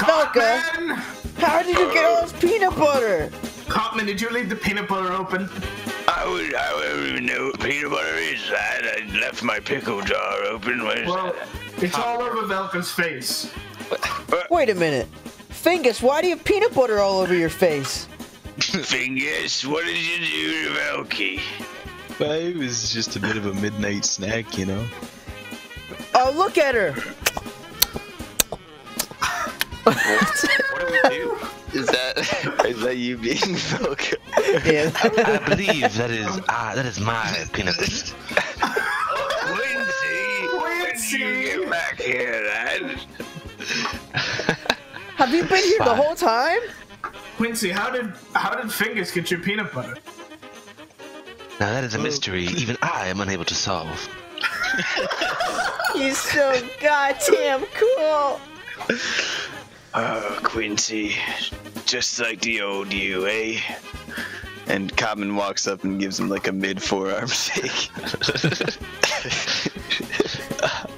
Velka, how did you get all this peanut butter? Copman, did you leave the peanut butter open? I don't even know what peanut butter is. I left my pickle jar open. Well, it's all over Velka's face. Wait a minute. Fingus, why do you have peanut butter all over your face? Fingus, what did you do to Velky? Well, it was just a bit of a midnight snack, you know. Oh, look at her. What do we do? Is that you being Velka? Yeah. I believe that is my peanut butter. Quincy, get back here, lad. Have you been here the whole time? Quincy, how did Fingus get your peanut butter? Now that is a mystery even I am unable to solve. He's so goddamn cool. Oh, Quincy, just like the old you, eh? And Copman walks up and gives him like a mid-forearm shake.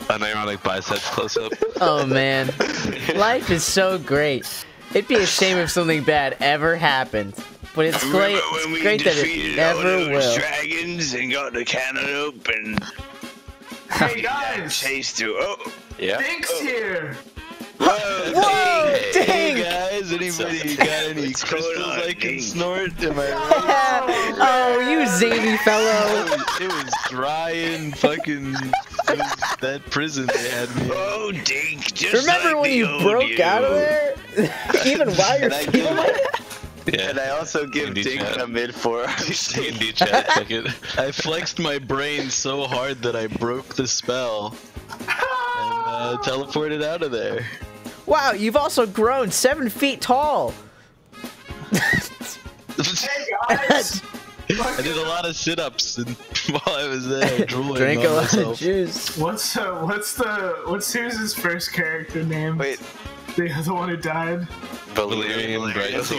Unironic biceps close-up. Oh man, life is so great. It'd be a shame if something bad ever happened. But it's great. It's great that it never will. Dragons and got the cantaloupe and Hey guys, chase through. Oh, Yeah. Dink's here. Whoa, Hey dang! guys, anybody got any crystals I can snort? Am I right? Oh, you zany fellow. It was dry and fucking it was that prison they had me in. oh, Dink, just Remember like when the you old broke you. out of there? Even while you're And I feeling give- like that? Yeah. And I also give D&D Dink chat. a mid-forearm shake. D&D chat second. I flexed my brain so hard that I broke the spell and teleported out of there. Wow, you've also grown 7 feet tall. Hey guys. I did a lot of sit-ups and while I was there, drooling Drink a on lot myself. of juice. What's Susan's first character name? Wait, The one who died. Valerian Bright Soul.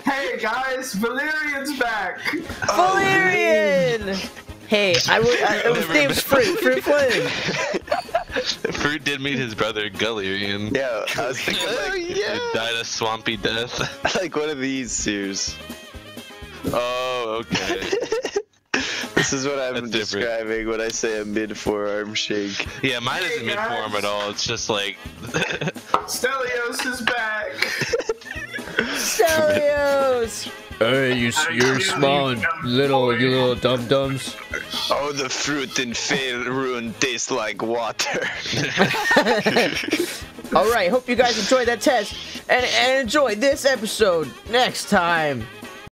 Hey guys, Valerian's back. Valerian! Hey, his name's Fruit Flynn. Fruit did meet his brother Galerian. yeah, I was thinking like, He died a swampy death. like one of these Sears. Oh, okay. This is what I'm That's different. describing when I say a mid-forearm shake. Yeah, mine isn't Hey, guys. mid-form at all. It's just like... Stelios is back. Stelios! Hey, you're small and little, you little dum-dums. Oh, the fruit in Faerun tastes like water. Alright, hope you guys enjoyed that test and enjoy this episode next time.